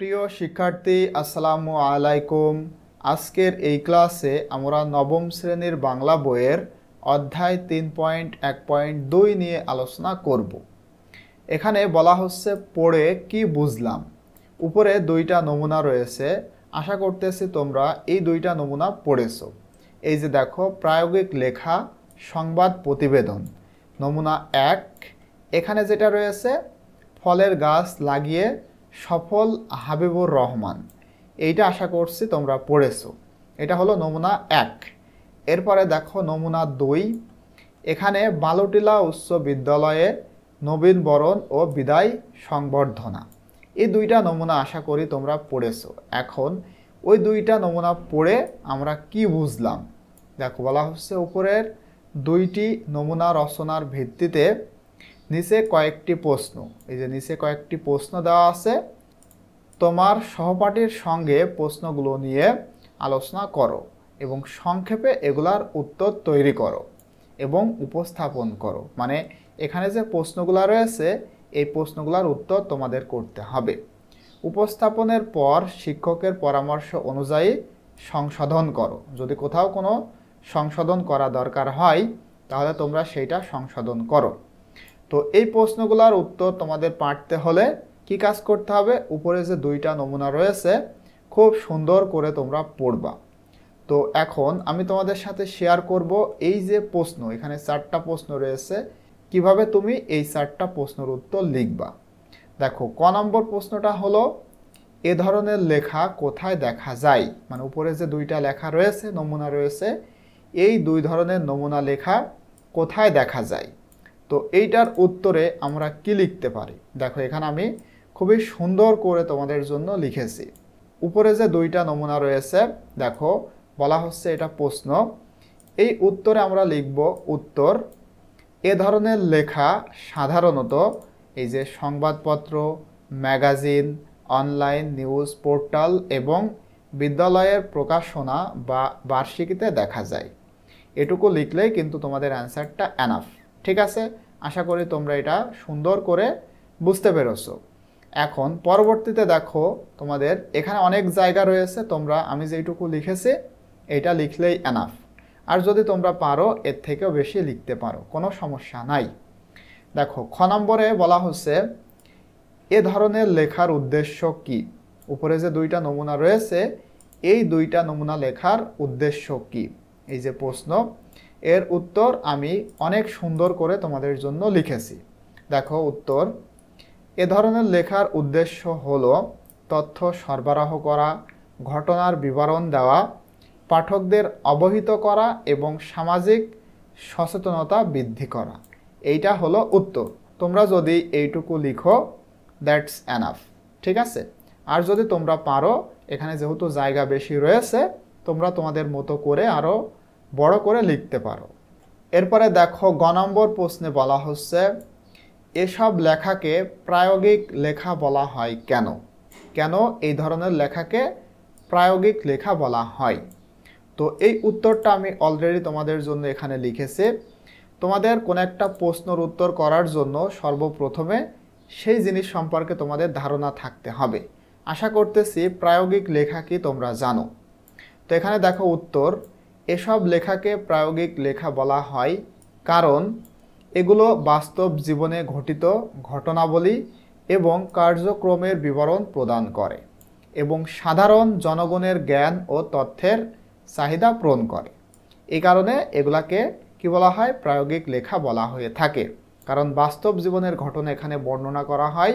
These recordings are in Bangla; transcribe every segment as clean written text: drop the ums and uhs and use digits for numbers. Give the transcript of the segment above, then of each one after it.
প্রিয় শিক্ষার্থী, আসসালামু আলাইকুম। আজকের এই ক্লাসে আমরা নবম শ্রেণীর বাংলা বইয়ের অধ্যায় 3.1.2 নিয়ে আলোচনা করব। এখানে বলা হচ্ছে পড়ে কি বুঝলাম। উপরে দুইটা নমুনা রয়েছে, আশা করতেছি তোমরা এই দুইটা নমুনা পড়েছো। এই যে দেখো, প্রায়োগিক লেখা, সংবাদ প্রতিবেদন। নমুনা 1, এখানে যেটা রয়েছে ফলের গাছ লাগিয়ে সফল হাবিবুর রহমান, এইটা আশা করছি তোমরা পড়েছো। এটা হলো নমুনা 1। এরপরে দেখো নমুনা 2, এখানে বালুটিলা উচ্চ বিদ্যালয়ে নবীন বরণ ও বিদায় সংবর্ধনা। এই দুইটা নমুনা আশা করি তোমরা পড়েছো। এখন ওই দুইটা নমুনা পড়ে আমরা কি বুঝলাম দেখো, বলা হচ্ছে উপরের দুইটি নমুনা রচনার ভিত্তিতে নিচে কয়েকটি প্রশ্ন, এই যে নিচে কয়েকটি প্রশ্ন দেওয়া আছে, তোমার সহপাঠীর সঙ্গে প্রশ্নগুলো নিয়ে আলোচনা করো এবং সংক্ষেপে এগুলার উত্তর তৈরি করো এবং উপস্থাপন করো। মানে এখানে যে প্রশ্নগুলো রয়েছে এই প্রশ্নগুলোর উত্তর তোমাদের করতে হবে। উপস্থাপনের পর শিক্ষকের পরামর্শ অনুযায়ী সংশোধন করো। যদি কোথাও কোনো সংশোধন করা দরকার হয় তাহলে তোমরা সেইটা সংশোধন করো। তো এই প্রশ্নগুলোর উত্তর তোমাদের পারতে হলে কি কাজ করতে হবে, উপরে যে দুইটা নমুনা রয়েছে খুব সুন্দর করে তোমরা পড়বা। তো এখন আমি তোমাদের সাথে শেয়ার করব এই যে প্রশ্ন, এখানে 4টা প্রশ্ন রয়েছে, কিভাবে তুমি এই 4টা প্রশ্নের উত্তর লিখবা। দেখো, ক নম্বর প্রশ্নটা হলো এ ধরনের লেখা কোথায় দেখা যায়। মানে উপরে যে দুইটা লেখা রয়েছে, নমুনা রয়েছে, এই দুই ধরনের নমুনা লেখা কোথায় দেখা যায়। তো এইটার উত্তরে আমরা কি লিখতে পারি। দেখো, এখানে আমি খুবই সুন্দর করে তোমাদের জন্য লিখেছি। উপরে যে দুইটা নমুনা রয়েছে দেখো, বলা হচ্ছে এটা প্রশ্ন, এই উত্তরে আমরা লিখব উত্তর, এ ধরনের লেখা সাধারণত এই যে সংবাদপত্র, ম্যাগাজিন, অনলাইন নিউজ পোর্টাল এবং বিদ্যালয়ের প্রকাশনা বা বার্ষিকীতে দেখা যায়। এটুকু লিখলেই কিন্তু তোমাদের অ্যান্সারটা এনাফ। ঠিক আছে, আশা করি তোমরা এটা সুন্দর করে বুঝতে পেরেছো। এখন পরবর্তীতে দেখো, তোমাদের এখানে অনেক জায়গা রয়েছে, তোমরা আমি যেটুকু লিখেছি এটা লিখলেই এনাফ। আর যদি তোমরা পারো এর থেকেও বেশি লিখতে পারো, কোনো সমস্যা নাই। দেখো, খ নম্বরে বলা হচ্ছে এ ধরনের লেখার উদ্দেশ্য কি। উপরে যে দুইটা নমুনা রয়েছে এই দুইটা নমুনা লেখার উদ্দেশ্য কি, এই যে প্রশ্ন, এর উত্তর আমি অনেক সুন্দর করে তোমাদের জন্য লিখেছি। দেখো উত্তর, এ ধরনের লেখার উদ্দেশ্য হলো তথ্য সরবরাহ করা, ঘটনার বিবরণ দেওয়া, পাঠকদের অবহিত করা এবং সামাজিক সচেতনতা বৃদ্ধি করা। এইটা হলো উত্তর। তোমরা যদি এইটুকু লিখো দ্যাটস এনাফ। ঠিক আছে, আর যদি তোমরা পারো, এখানে যেহেতু জায়গা বেশি রয়েছে, তোমরা তোমাদের মতো করে আরও বড় করে লিখতে পারো। এরপরে দেখো, গ নম্বর প্রশ্নে বলা হচ্ছে এসব লেখাকে প্রায়োগিক লেখা বলা হয় কেন। কেন এই ধরনের লেখাকে প্রায়োগিক লেখা বলা হয়। তো এই উত্তরটা আমি অলরেডি তোমাদের জন্য এখানে লিখেছি। তোমাদের কোনো একটা প্রশ্নের উত্তর করার জন্য সর্বপ্রথমে সেই জিনিস সম্পর্কে তোমাদের ধারণা থাকতে হবে। আশা করতেছি প্রায়োগিক লেখা কি তোমরা জানো। তো এখানে দেখো উত্তর, এসব লেখাকে প্রায়োগিক লেখা বলা হয় কারণ এগুলো বাস্তব জীবনে ঘটিত ঘটনাবলী এবং কার্যক্রমের বিবরণ প্রদান করে এবং সাধারণ জনগণের জ্ঞান ও তথ্যের চাহিদা পূরণ করে। এই কারণে এগুলাকে কি বলা হয়, প্রায়োগিক লেখা বলা হয়ে থাকে। কারণ বাস্তব জীবনের ঘটনা এখানে বর্ণনা করা হয়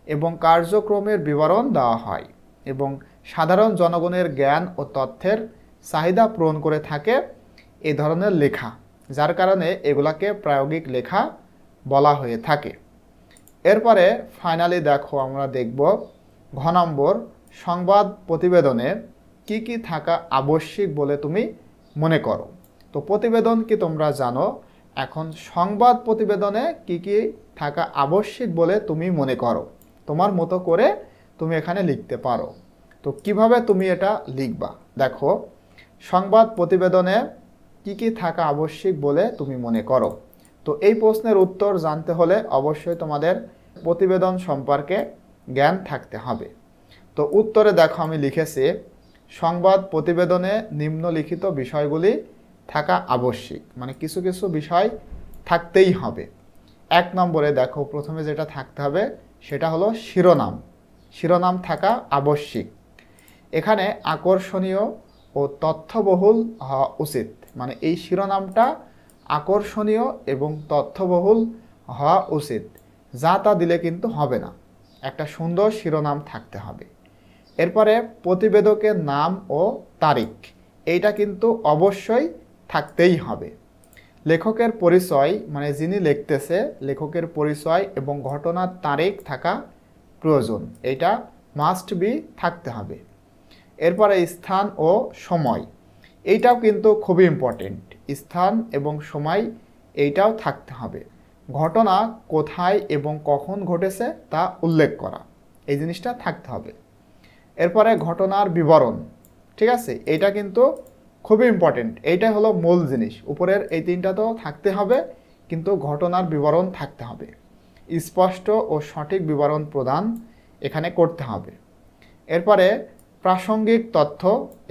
এবং কার্যক্রমের বিবরণ দেওয়া হয় এবং সাধারণ জনগণের জ্ঞান ও তথ্যের চাহিদা পূরণ করে থাকে এই ধরনের লেখা, যার কারণে এগুলাকে প্রায়োগিক লেখা বলা হয়ে থাকে। এরপরে ফাইনালি দেখো, আমরা দেখব ঘ নম্বর, সংবাদ প্রতিবেদনে কি কি থাকা আবশ্যিক বলে তুমি মনে করো। তো প্রতিবেদন কি তোমরা জানো, এখন সংবাদ প্রতিবেদনে কি কি থাকা আবশ্যিক বলে তুমি মনে করো, তোমার মতো করে তুমি এখানে লিখতে পারো। তো কিভাবে তুমি এটা লিখবা, দেখো, সংবাদ প্রতিবেদনে কি কি থাকা আবশ্যিক বলে তুমি মনে করো। তো এই প্রশ্নের উত্তর জানতে হলে অবশ্যই তোমাদের প্রতিবেদন সম্পর্কে জ্ঞান থাকতে হবে। তো উত্তরে দেখো আমি লিখেছি সংবাদ প্রতিবেদনে নিম্নলিখিত বিষয়গুলি থাকা আবশ্যিক, মানে কিছু কিছু বিষয় থাকতেই হবে। 1 নম্বরে দেখো প্রথমে যেটা থাকতে হবে সেটা হলো শিরোনাম। শিরোনাম থাকা আবশ্যিক। এখানে আকর্ষণীয় ও তথ্যবহুল হওয়া উচিত, মানে এই শিরোনামটা আকর্ষণীয় এবং তথ্যবহুল হওয়া উচিত। যা তা দিলে কিন্তু হবে না, একটা সুন্দর শিরোনাম থাকতে হবে। এরপরে প্রতিবেদকের নাম ও তারিখ, এইটা কিন্তু অবশ্যই থাকতেই হবে। লেখকের পরিচয়, মানে যিনি লিখতেছে লেখকের পরিচয় এবং ঘটনার তারিখ থাকা প্রয়োজন, এইটা মাস্ট বি থাকতে হবে। এরপরে স্থান ও সময়, এইটাও কিন্তু খুবই ইম্পর্টেন্ট। স্থান এবং সময় এইটাও থাকতে হবে। ঘটনা কোথায় এবং কখন ঘটেছে তা উল্লেখ করা, এই জিনিসটা থাকতে হবে। এরপরে ঘটনার বিবরণ, ঠিক আছে, এইটা কিন্তু খুবই ইম্পর্টেন্ট। এইটা হলো মূল জিনিস। উপরের এই 3টা তো থাকতে হবে, কিন্তু ঘটনার বিবরণ থাকতে হবে। স্পষ্ট ও সঠিক বিবরণ প্রদান এখানে করতে হবে। এরপরে প্রাসঙ্গিক তথ্য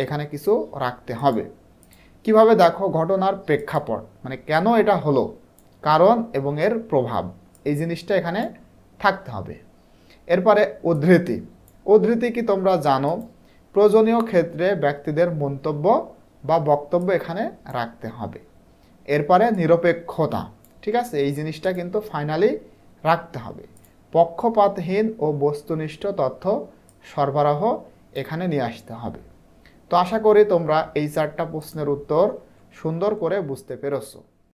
এখানে কিছু রাখতে হবে। কিভাবে দেখো ঘটনার প্রেক্ষাপট, মানে কেন এটা হলো, কারণ এবং এর প্রভাব, এই জিনিসটা এখানে থাকতে হবে। এরপরে উদ্ধৃতি। উদ্ধৃতি কি তোমরা জানো? প্রয়োজনীয় ক্ষেত্রে ব্যক্তিদের মন্তব্য বা বক্তব্য এখানে রাখতে হবে। এরপরে নিরপেক্ষতা, ঠিক আছে, এই জিনিসটা কিন্তু ফাইনালি রাখতে হবে। পক্ষপাতহীন ও বস্তুনিষ্ঠ তথ্য সরবরাহ এখানে নিয়ে আসতে হবে। তো আশা করি তোমরা এই 4টা প্রশ্নের উত্তর সুন্দর করে বুঝতে পেরেছো।